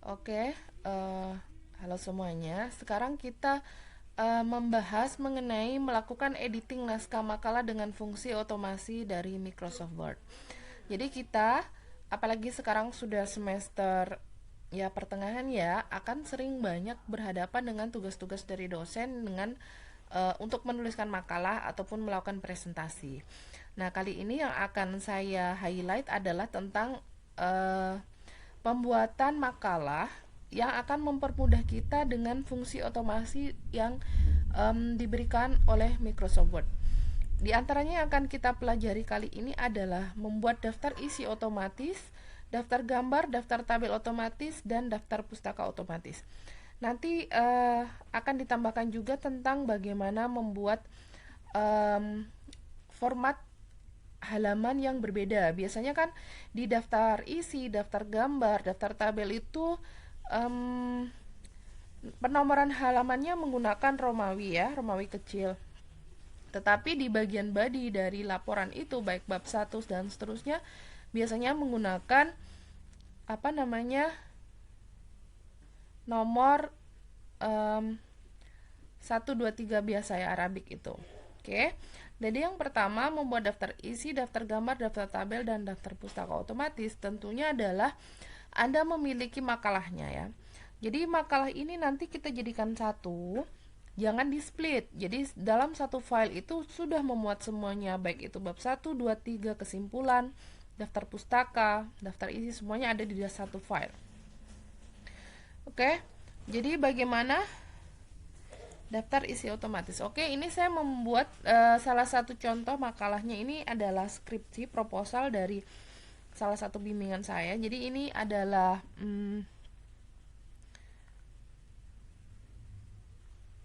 Oke, halo semuanya. Sekarang kita membahas mengenai melakukan editing naskah makalah dengan fungsi otomasi dari Microsoft Word. Jadi kita, apalagi sekarang sudah semester ya pertengahan ya, akan sering banyak berhadapan dengan tugas-tugas dari dosen dengan untuk menuliskan makalah ataupun melakukan presentasi. Nah, kali ini yang akan saya highlight adalah tentang eh, pembuatan makalah yang akan mempermudah kita dengan fungsi otomasi yang diberikan oleh Microsoft Word. Di antaranya yang akan kita pelajari kali ini adalah membuat daftar isi otomatis, daftar gambar, daftar tabel otomatis, dan daftar pustaka otomatis. Nanti akan ditambahkan juga tentang bagaimana membuat um, format halaman yang berbeda. Biasanya kan di daftar isi, daftar gambar, daftar tabel itu um, penomoran halamannya menggunakan Romawi ya, Romawi kecil. Tetapi di bagian body dari laporan itu baik bab 1 dan seterusnya biasanya menggunakan apa namanya? Nomor um, 1 2 3 biasa ya Arabik itu. Oke. Jadi yang pertama membuat daftar isi, daftar gambar, daftar tabel dan daftar pustaka otomatis tentunya adalah Anda memiliki makalahnya ya. Jadi makalah ini nanti kita jadikan satu, jangan di split. Jadi dalam satu file itu sudah memuat semuanya baik itu bab 1 2 3 kesimpulan, daftar pustaka, daftar isi semuanya ada di satu file. Oke. Jadi bagaimana daftar isi otomatis. Oke, ini saya membuat salah satu contoh makalahnya. Ini adalah skripsi proposal dari salah satu bimbingan saya. Jadi ini adalah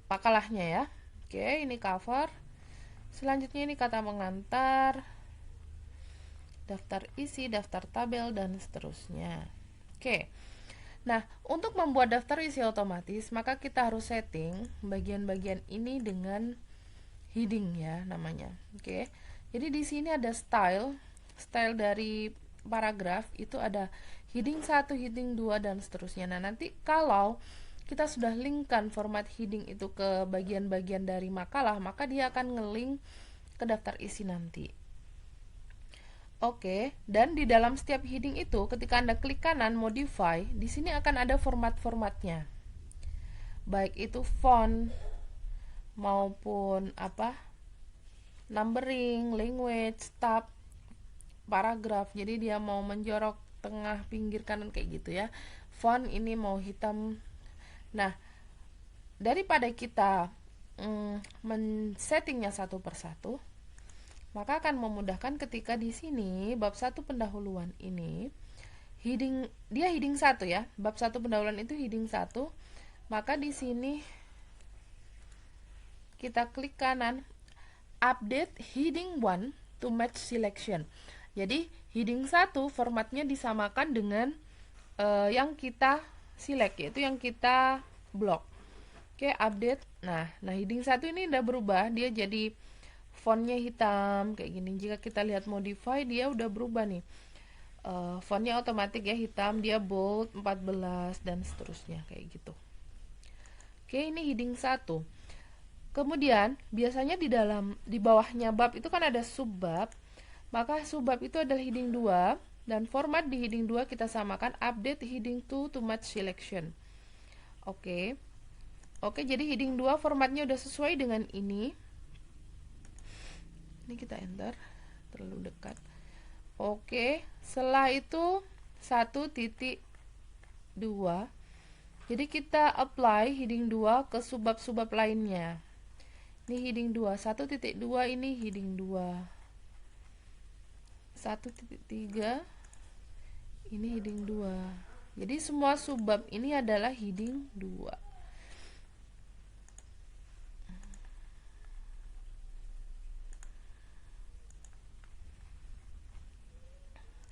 makalahnya ya. Oke, ini cover. Selanjutnya ini kata mengantar, daftar isi, daftar tabel dan seterusnya. Oke. Nah, untuk membuat daftar isi otomatis, maka kita harus setting bagian-bagian ini dengan heading ya namanya. Oke. Jadi di sini ada style dari paragraf itu ada heading 1, heading 2 dan seterusnya. Nah, nanti kalau kita sudah linkkan format heading itu ke bagian-bagian dari makalah, maka dia akan ngelink ke daftar isi nanti. Oke, dan di dalam setiap heading itu ketika Anda klik kanan modify, di sini akan ada format-formatnya. Baik itu font maupun numbering, language, tab, paragraf. Jadi dia mau menjorok tengah, pinggir, kanan kayak gitu ya. Font ini mau hitam. Nah, daripada kita men-settingnya satu persatu, maka akan memudahkan ketika di sini bab 1 pendahuluan ini heading 1 ya. Bab 1 pendahuluan itu heading 1. Maka di sini kita klik kanan update heading 1 to match selection. Jadi heading 1 formatnya disamakan dengan yang kita select, yaitu yang kita blok. Oke, update. Nah heading 1 ini udah berubah, dia jadi fontnya hitam kayak gini. Jika kita lihat modify, dia udah berubah nih. Fontnya otomatis ya hitam, dia bold 14 dan seterusnya kayak gitu. Oke, ini heading 1. Kemudian biasanya di bawahnya bab itu kan ada subbab. Maka subbab itu adalah heading 2 dan format di heading 2 kita samakan update heading 2 to match selection. Oke. Oke, jadi heading 2 formatnya udah sesuai dengan ini. Ini kita enter, terlalu dekat. Oke, setelah itu 1.2. Jadi kita apply heading 2 ke subbab-subbab lainnya. Ini heading 2, 1.2 ini heading 2. 1.3 ini heading 2. Jadi semua subbab ini adalah heading 2.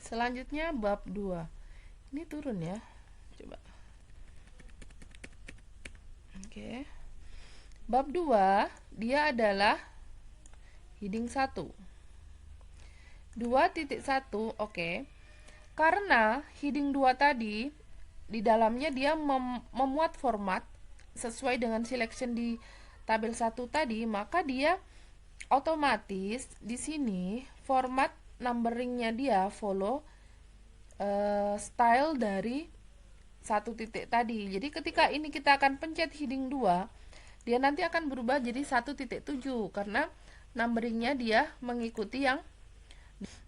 Selanjutnya bab 2. Ini turun ya. Coba. Oke. Bab 2 dia adalah heading 1. 2.1, oke. Karena heading 2 tadi di dalamnya dia memuat format sesuai dengan selection di tabel 1 tadi, maka dia otomatis di sini format numberingnya dia follow style dari satu titik tadi. Jadi ketika ini kita akan pencet heading 2, dia nanti akan berubah jadi 1.7 karena numberingnya dia mengikuti yang.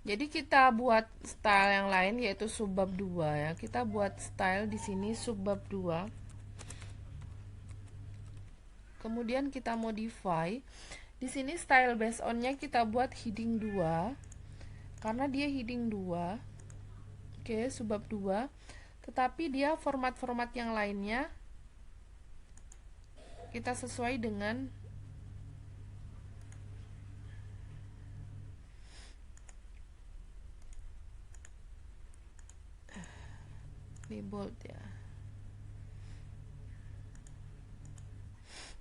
Jadi kita buat style yang lain yaitu subbab 2 ya. Kita buat style di sini subbab 2. Kemudian kita modify. Di sini style based on-nya kita buat heading 2 karena dia heading 2. Oke, subbab 2. Tetapi dia format-format yang lainnya kita sesuai dengan di bold ya.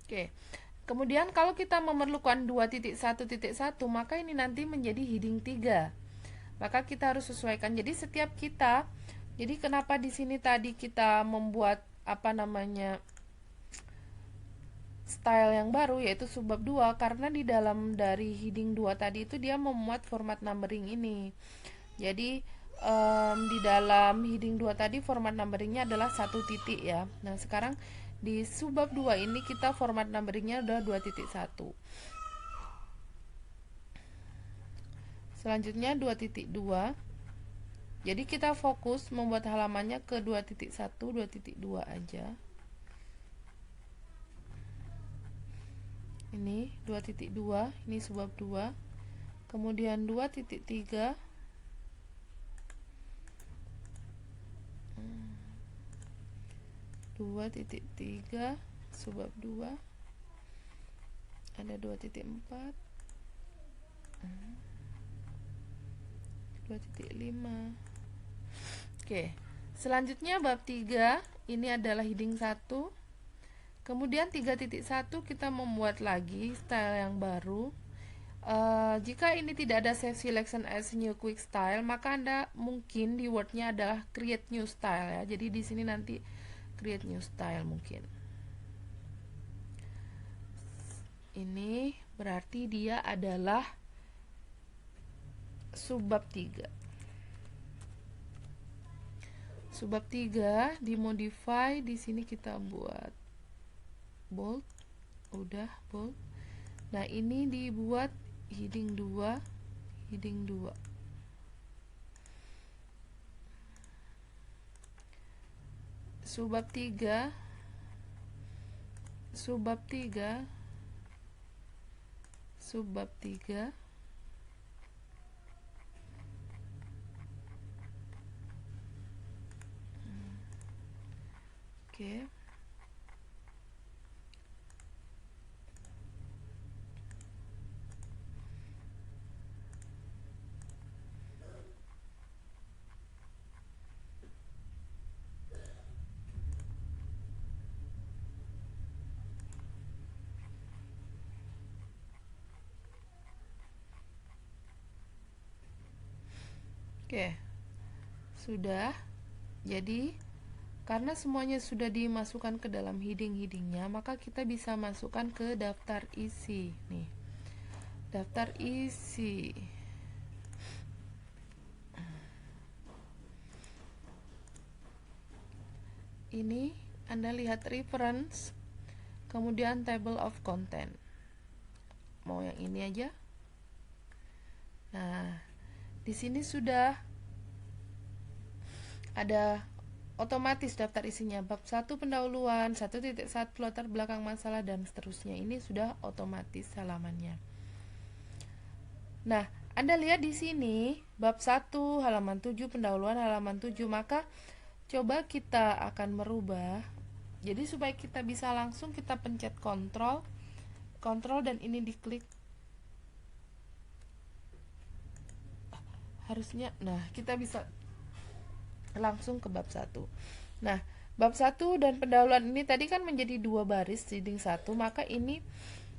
Oke. Kemudian kalau kita memerlukan 2.1.1, maka ini nanti menjadi heading 3. Maka kita harus sesuaikan. Jadi setiap kita, jadi kenapa di sini tadi kita membuat style yang baru yaitu subbab 2, karena di dalam dari heading 2 tadi itu dia memuat format numbering ini. Jadi di dalam heading 2 tadi format numberingnya adalah 1 titik ya. Nah sekarang di subbab 2 ini kita format numberingnya udah 2.1. Selanjutnya 2.2. Jadi kita fokus membuat halamannya ke 2.1, 2.2 aja. Ini 2.2, ini subbab 2. Kemudian 2.3. 2.3 subbab 2, ada 2.4, 2.5. Oke, selanjutnya bab 3 ini adalah heading 1. Kemudian 3.1 kita membuat lagi style yang baru. Jika ini tidak ada save selection as new quick style, maka Anda mungkin di wordnya adalah create new style ya. Jadi di sini nanti create new style mungkin. Ini berarti dia adalah subbab 3. Subbab 3 dimodify, di sini kita buat bold. Udah bold. Nah, ini dibuat heading 2, heading 2. Subbab 3, subbab 3, subbab 3. Oke. Oke, sudah. Jadi karena semuanya sudah dimasukkan ke dalam heading-headingnya, maka kita bisa masukkan ke daftar isi. Nih, daftar isi. Ini Anda lihat reference, kemudian table of content. Mau yang ini aja. Nah, di sini sudah ada otomatis daftar isinya, bab 1 pendahuluan, 1.1 latar belakang masalah dan seterusnya. Ini sudah otomatis halamannya. Nah, Anda lihat di sini bab 1 halaman 7 pendahuluan halaman 7, maka coba kita akan merubah. Jadi supaya kita bisa langsung kita pencet kontrol dan ini diklik. Harusnya, nah kita bisa langsung ke bab 1. Nah, bab 1 dan pendahuluan ini tadi kan menjadi 2 baris heading 1, maka ini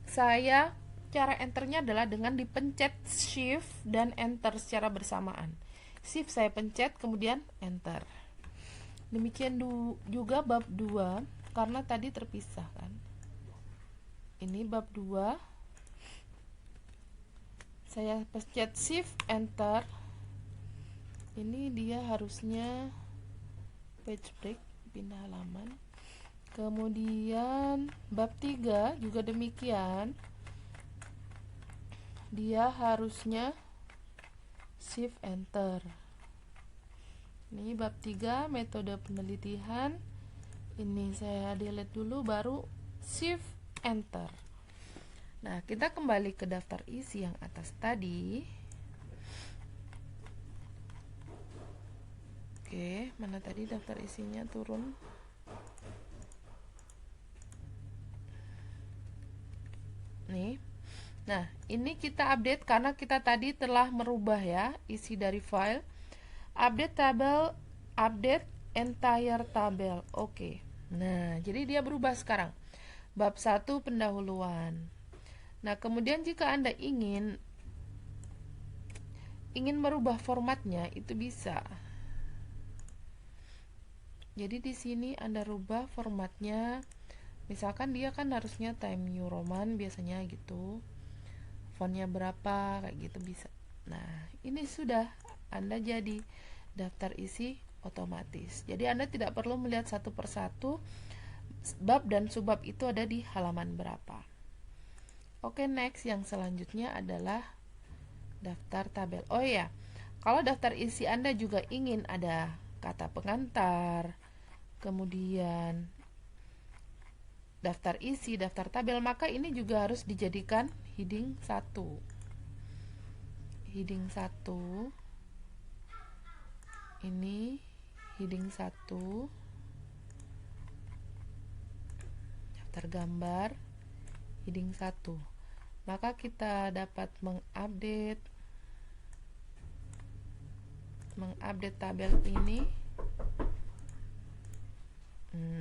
saya cara enternya adalah dengan dipencet shift dan enter secara bersamaan. Shift saya pencet, kemudian enter. Demikian juga bab 2 karena tadi terpisah kan. Ini bab 2. Saya pencet shift enter. Ini dia harusnya page break, pindah halaman. Kemudian bab 3 juga demikian. Dia harusnya shift enter. Ini bab 3 metode penelitian. Ini saya delete dulu baru shift enter. Nah, kita kembali ke daftar isi yang atas tadi. Oke, mana tadi daftar isinya turun? Nih. Nah, ini kita update karena kita tadi telah merubah ya isi dari file. Update tabel, update entire tabel. Oke. Nah, jadi dia berubah sekarang. Bab 1 pendahuluan. Nah, kemudian jika Anda ingin merubah formatnya, itu bisa. Jadi di sini Anda rubah formatnya. Misalkan dia kan harusnya Time New Roman biasanya gitu. Fontnya berapa kayak gitu bisa. Nah, ini sudah Anda jadi daftar isi otomatis. Jadi Anda tidak perlu melihat satu persatu bab dan subbab itu ada di halaman berapa. Oke, next yang selanjutnya adalah daftar tabel. Oh ya, kalau daftar isi Anda juga ingin ada kata pengantar, kemudian daftar isi, daftar tabel, maka ini juga harus dijadikan heading 1. Heading 1 ini heading 1 daftar gambar heading 1. Maka kita dapat mengupdate tabel ini.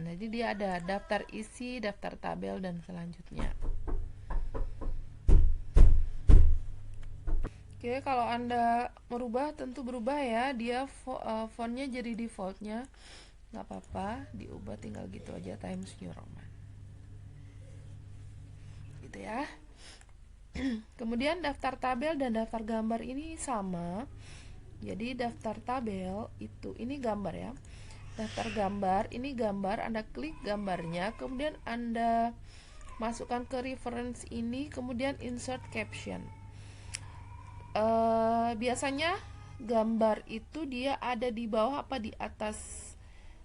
Jadi dia ada daftar isi, daftar tabel, dan selanjutnya. Oke, kalau Anda merubah tentu berubah ya. Dia fontnya jadi defaultnya, nggak apa-apa, diubah tinggal gitu aja, Times New Roman. Gitu ya. Kemudian daftar tabel dan daftar gambar ini sama. Jadi daftar tabel itu ini gambar ya. Daftar gambar ini gambar, Anda klik gambarnya, kemudian Anda masukkan ke reference ini, kemudian insert caption. Biasanya gambar itu dia ada di bawah apa di atas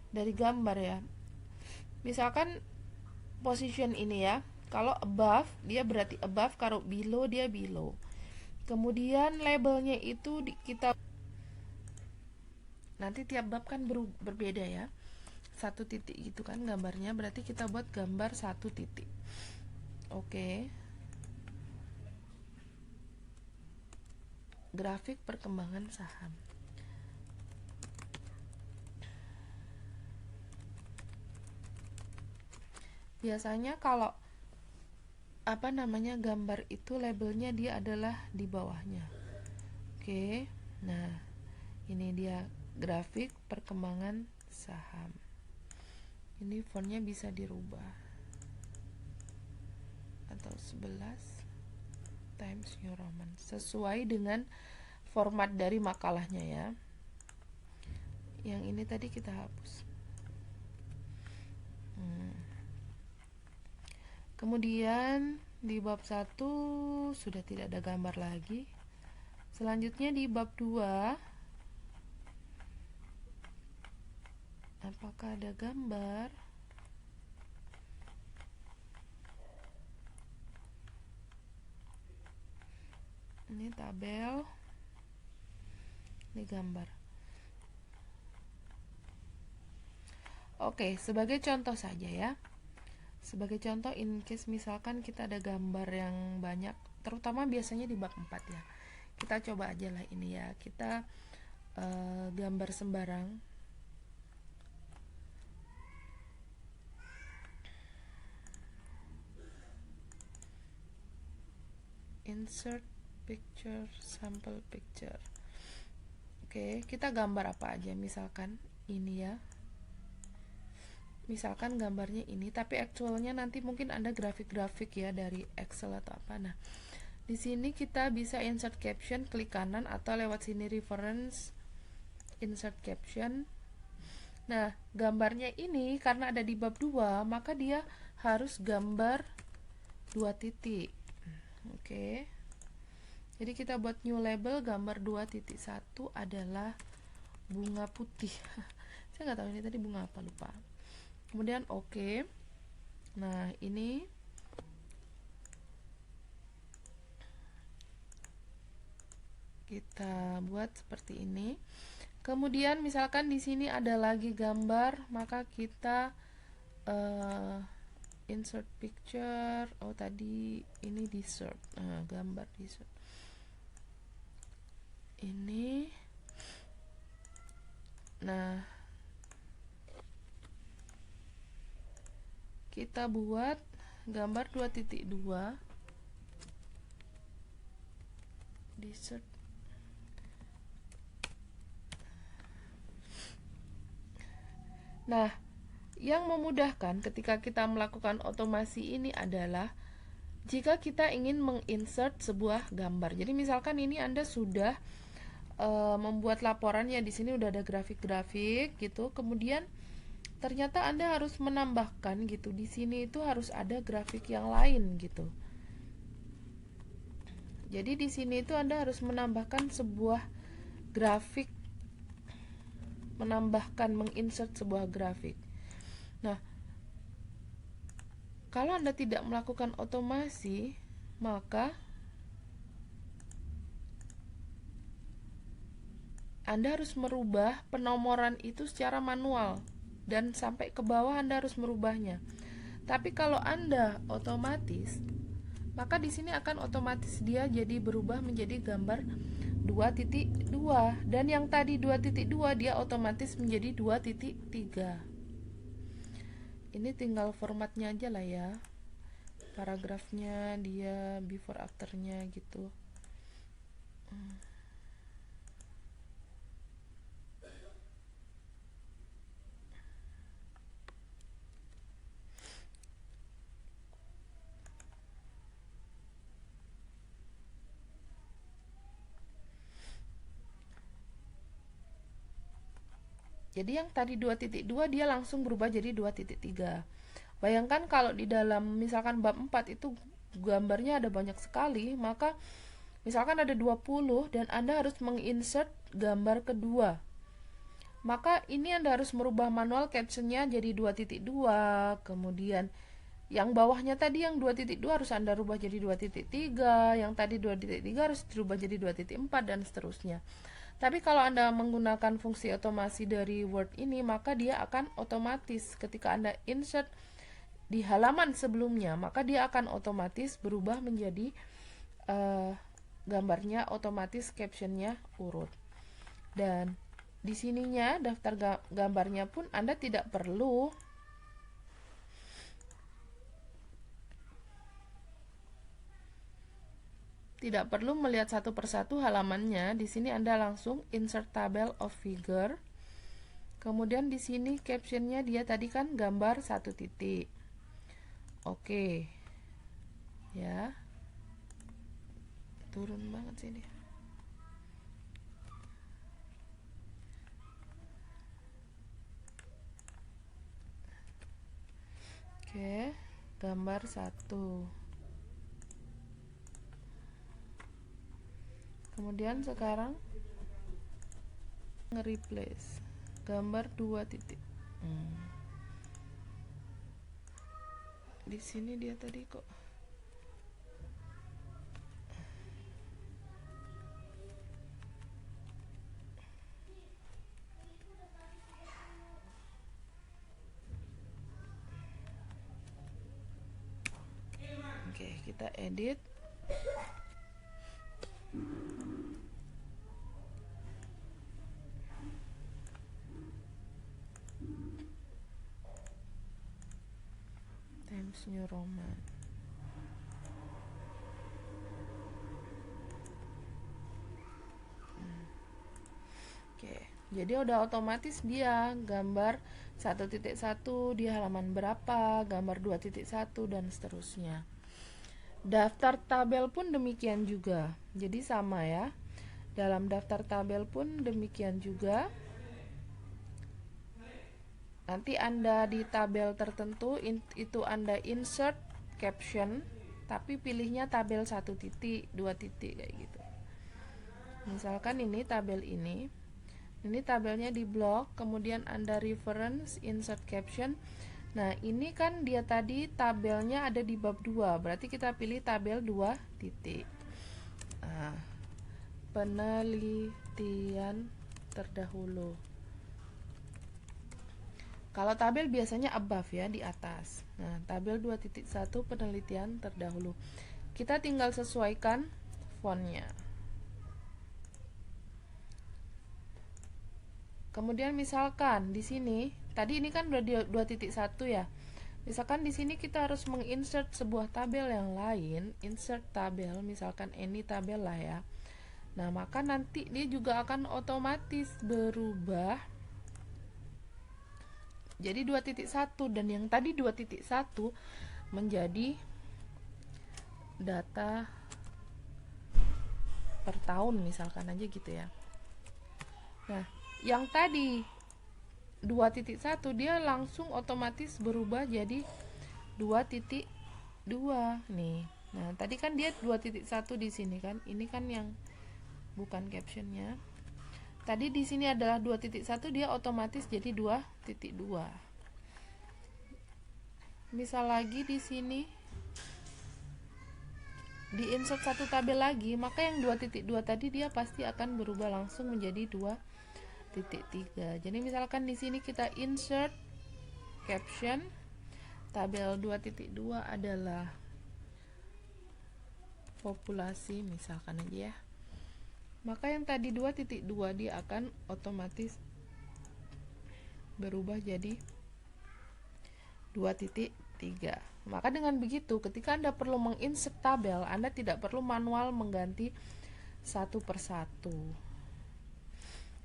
dari gambar ya. Misalkan position ini ya, kalau above dia berarti above, kalau below dia below. Kemudian labelnya itu kita nanti tiap bab kan berbeda ya, 1 titik gitu kan gambarnya, berarti kita buat gambar 1 titik. Oke. Grafik perkembangan saham. Biasanya kalau gambar itu labelnya dia adalah di bawahnya. Oke. Nah, ini dia grafik perkembangan saham. Ini fontnya bisa dirubah atau 11 Times New Roman sesuai dengan format dari makalahnya ya. Yang ini tadi kita hapus. Kemudian di bab 1 sudah tidak ada gambar lagi. Selanjutnya di bab 2 apakah ada gambar? Ini tabel, ini gambar. Oke, sebagai contoh saja ya. Sebagai contoh, in case misalkan kita ada gambar yang banyak, terutama biasanya di bab 4 ya. Kita coba aja lah ini ya. Kita gambar sembarang. Insert picture, sample picture. Oke, kita gambar apa aja, misalkan ini ya. misalkan gambarnya ini, tapi actualnya nanti mungkin ada grafik-grafik ya dari Excel atau apa. Nah, di sini kita bisa insert caption, klik kanan atau lewat sini reference, insert caption. Nah, gambarnya ini karena ada di bab 2, maka dia harus gambar 2 titik. Oke. Jadi kita buat new label, gambar 2.1 adalah bunga putih. Saya nggak tahu ini tadi bunga apa, lupa. Kemudian oke. Nah, ini kita buat seperti ini. Kemudian misalkan di sini ada lagi gambar, maka kita insert picture. Oh, tadi ini dessert. Gambar dessert. Ini. Nah, kita buat gambar 2.2 dessert. Nah, yang memudahkan ketika kita melakukan otomasi ini adalah jika kita ingin menginsert sebuah gambar. Jadi misalkan ini Anda sudah membuat laporannya, di sini udah ada grafik-grafik gitu. Kemudian ternyata Anda harus menambahkan gitu. Di sini itu harus ada grafik yang lain gitu. Jadi di sini itu Anda harus menambahkan sebuah grafik, menginsert sebuah grafik. Nah, kalau Anda tidak melakukan otomasi, maka Anda harus merubah penomoran itu secara manual dan sampai ke bawah Anda harus merubahnya. Tapi kalau Anda otomatis, maka di sini akan otomatis dia jadi berubah menjadi gambar 2.2 dan yang tadi 2.2 dia otomatis menjadi 2.3. Ini tinggal formatnya aja lah ya, paragrafnya dia before afternya gitu. Jadi yang tadi 2.2 dia langsung berubah jadi 2.3. Bayangkan kalau di dalam misalkan bab 4 itu gambarnya ada banyak sekali, maka misalkan ada 20 dan Anda harus menginsert gambar kedua. Maka ini Anda harus merubah manual captionnya jadi 2.2, kemudian yang bawahnya tadi yang 2.2 harus Anda rubah jadi 2.3, yang tadi 2.3 harus dirubah jadi 2.4 dan seterusnya. Tapi kalau Anda menggunakan fungsi otomasi dari Word ini, maka dia akan otomatis ketika Anda insert di halaman sebelumnya, maka dia akan otomatis berubah menjadi gambarnya otomatis, captionnya urut. Dan di sininya daftar gambarnya pun Anda tidak perlu melihat satu persatu halamannya. Di sini Anda langsung insert table of figure. Kemudian di sini captionnya dia tadi kan gambar 1 titik. Oke. Ya. Turun banget sih dia. Oke, gambar 1. Kemudian sekarang nge-replace gambar 2 titik. Di sini dia tadi kok Oke, kita edit. Times New Roman. Oke, Jadi udah otomatis dia gambar 1.1 di halaman berapa, gambar 2.1 dan seterusnya. Daftar tabel pun demikian juga. Jadi sama ya. Dalam daftar tabel pun demikian juga. Nanti Anda di tabel tertentu itu Anda insert caption, tapi pilihnya tabel 1 titik, 2 titik kayak gitu. Misalkan ini tabel ini tabelnya di blok, kemudian Anda reference, insert caption. Nah, ini kan dia tadi tabelnya ada di bab 2, berarti kita pilih tabel 2 titik. Nah, penelitian terdahulu. Kalau tabel biasanya above ya, di atas. Nah, tabel 2.1 penelitian terdahulu. Kita tinggal sesuaikan fontnya. Kemudian misalkan di sini, tadi ini kan udah 2.1 ya. Misalkan di sini kita harus menginsert sebuah tabel yang lain, insert tabel, misalkan any tabel lah ya. Nah, maka nanti dia juga akan otomatis berubah jadi 2.1, dan yang tadi 2.1 menjadi data per tahun misalkan aja gitu ya. Nah, yang tadi 2.1 dia langsung otomatis berubah jadi 2.2 nih. Nah, tadi kan dia 2.1 di sini kan. Ini kan yang bukan captionnya. Tadi di sini adalah 2.1, dia otomatis jadi 2.2. Misal lagi di sini di insert satu tabel lagi, maka yang 2.2 tadi dia pasti akan berubah langsung menjadi 2.3. Jadi misalkan di sini kita insert caption, tabel 2.2 adalah populasi misalkan aja ya. Maka yang tadi 2.2 dia akan otomatis berubah jadi 2.3. Maka dengan begitu, ketika Anda perlu menginsert tabel, Anda tidak perlu manual mengganti satu persatu.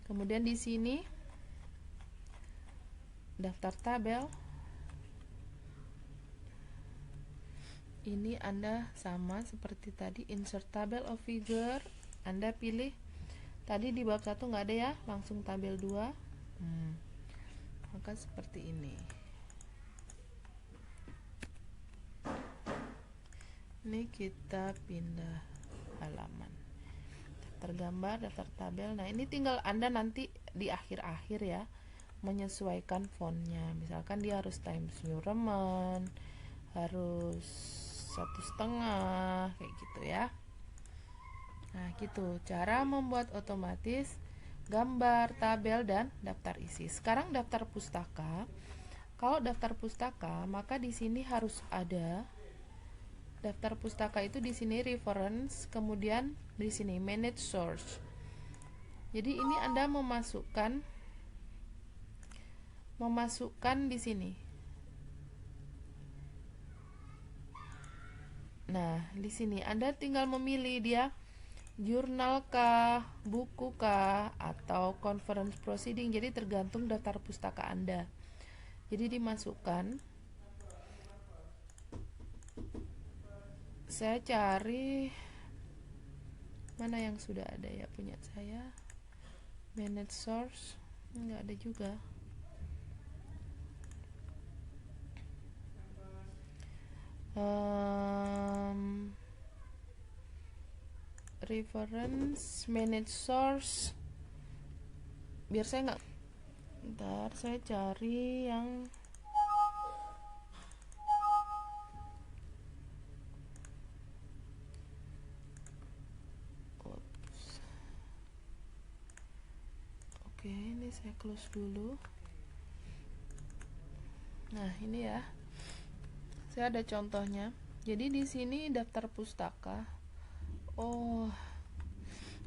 Kemudian di sini daftar tabel. Ini Anda sama seperti tadi, insert tabel of figure. Anda pilih tadi di bab 1 nggak ada ya, langsung tabel 2. Maka seperti ini. Ini kita pindah halaman. Daftar gambar, daftar tabel. Nah, ini tinggal Anda nanti di akhir-akhir ya menyesuaikan fontnya. Misalkan dia harus Times New Roman, harus 1,5 kayak gitu ya. Nah, gitu cara membuat otomatis gambar, tabel, dan daftar isi. Sekarang daftar pustaka. Kalau daftar pustaka, maka di sini harus ada daftar pustaka itu di sini reference, kemudian di sini manage source. Jadi ini Anda memasukkan di sini. Nah, di sini Anda tinggal memilih dia jurnal kah, buku kah, atau conference proceeding. Jadi tergantung daftar pustaka Anda. Jadi dimasukkan. Saya cari mana yang sudah ada ya punya saya. Manage source nggak ada juga. Reference, manage source. Biar saya nggak. Ntar saya cari yang Oke, ini saya close dulu. Nah, ini ya. Saya ada contohnya. Jadi di sini daftar pustaka.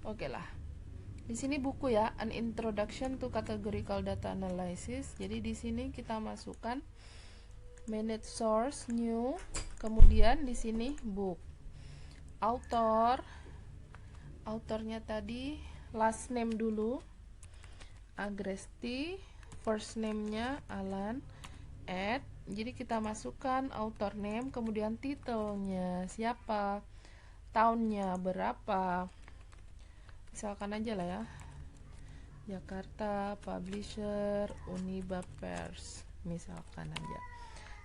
Oke lah. Di sini buku ya, An Introduction to Categorical Data Analysis. Jadi di sini kita masukkan manage source, new, kemudian di sini book. Authornya tadi last name dulu. Agresti, first name-nya Alan, add. Jadi kita masukkan author name, kemudian titelnya siapa, tahunnya berapa, misalkan aja lah ya, Jakarta, publisher, Uniba Pers, misalkan aja.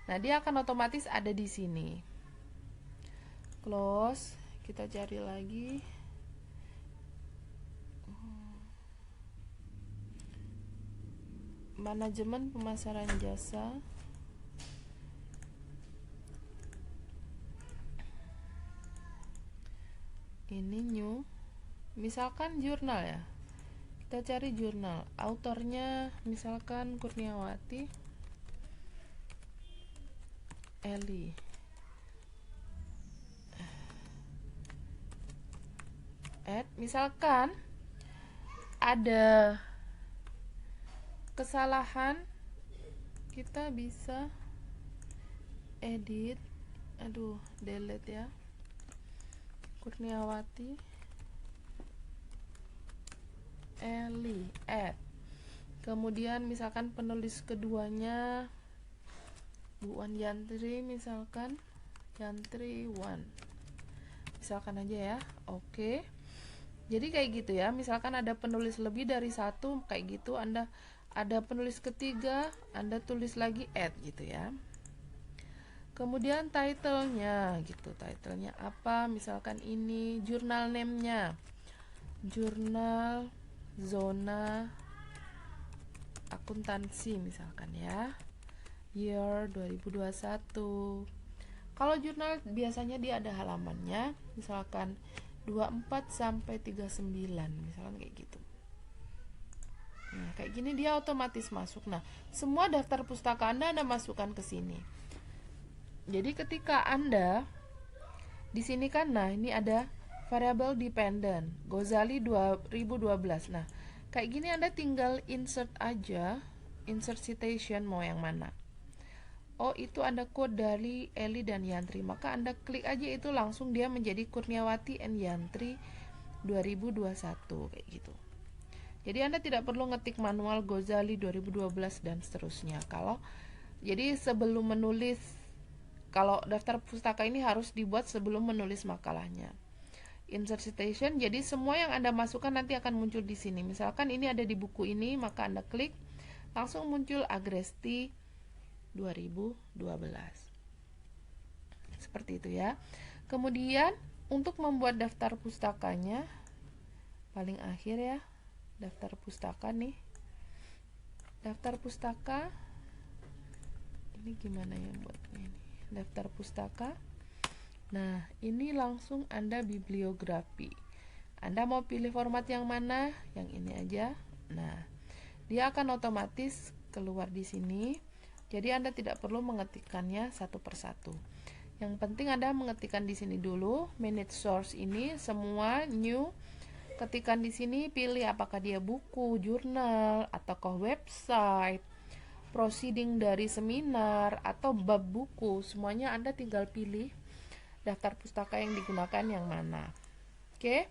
Nah, dia akan otomatis ada di sini. Close, kita cari lagi. Manajemen pemasaran jasa. Ini new. Misalkan jurnal ya. Kita cari jurnal. Autornya misalkan Kurniawati Eli. Misalkan ada kesalahan, kita bisa edit, delete ya, Kurniawati Eli, add. Kemudian misalkan penulis keduanya Bu Wan Yantri, misalkan Yantri Wan, misalkan aja ya. Oke, jadi kayak gitu ya. Misalkan ada penulis lebih dari satu, kayak gitu. Anda ada penulis ketiga, Anda tulis lagi add gitu ya. Kemudian title-nya gitu, title-nya apa, misalkan ini jurnal name-nya, jurnal zona akuntansi misalkan ya, year 2021. Kalau jurnal biasanya dia ada halamannya, misalkan 24 sampai 39, misalkan kayak gitu. Nah, kayak gini dia otomatis masuk. Nah, semua daftar pustaka Anda masukkan ke sini. Jadi ketika Anda di sini kan, nah ini ada variable dependent Ghazali 2012. Nah, kayak gini Anda tinggal insert aja, insert citation mau yang mana. Oh, itu ada quote dari Eli dan Yantri, maka Anda klik aja, itu langsung dia menjadi Kurniawati and Yantri 2021 kayak gitu. Jadi Anda tidak perlu ngetik manual Ghazali 2012 dan seterusnya. Jadi sebelum menulis, kalau daftar pustaka ini harus dibuat sebelum menulis makalahnya. Insert citation, jadi semua yang Anda masukkan nanti akan muncul di sini. Misalkan ini ada di buku ini, maka Anda klik, langsung muncul Agresti 2012. Seperti itu ya. Kemudian untuk membuat daftar pustakanya, paling akhir ya, daftar pustaka nih. Daftar pustaka ini gimana ya buatnya ini? Daftar pustaka. Nah, ini langsung Anda bibliografi. Anda mau pilih format yang mana? Yang ini aja. Nah, dia akan otomatis keluar di sini. Jadi Anda tidak perlu mengetikkannya satu persatu. Yang penting Anda mengetikkan di sini dulu. Manage source ini semua new. Ketikkan di sini, pilih apakah dia buku, jurnal, ataukah website, proceeding dari seminar, atau bab buku. Semuanya Anda tinggal pilih daftar pustaka yang digunakan yang mana. Oke.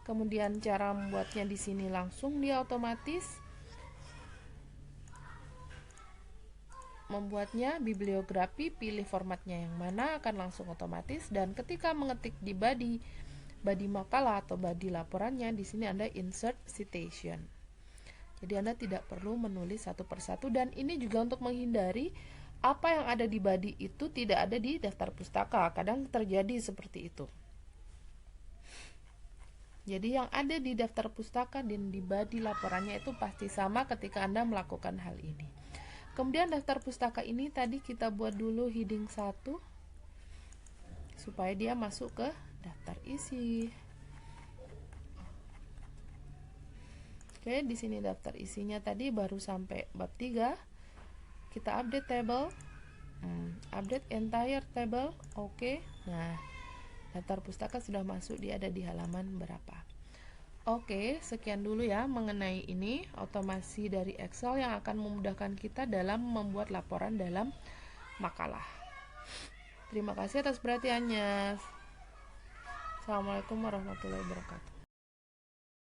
Kemudian cara membuatnya di sini langsung dia otomatis membuatnya bibliografi, pilih formatnya yang mana, akan langsung otomatis. Dan ketika mengetik di body makalah atau body laporannya, di sini Anda insert citation. Jadi Anda tidak perlu menulis satu persatu, dan ini juga untuk menghindari apa yang ada di body itu tidak ada di daftar pustaka. Kadang terjadi seperti itu. Jadi yang ada di daftar pustaka dan di body laporannya itu pasti sama ketika Anda melakukan hal ini. Kemudian daftar pustaka ini tadi kita buat dulu heading 1 supaya dia masuk ke daftar isi. Oke, di sini daftar isinya tadi baru sampai bab 3. Kita update table. Update entire table. Oke. Nah, daftar pustaka sudah masuk, dia ada di halaman berapa. Oke, sekian dulu ya mengenai ini, otomasi dari Excel yang akan memudahkan kita dalam membuat laporan dalam makalah. Terima kasih atas perhatiannya. Assalamualaikum warahmatullahi wabarakatuh.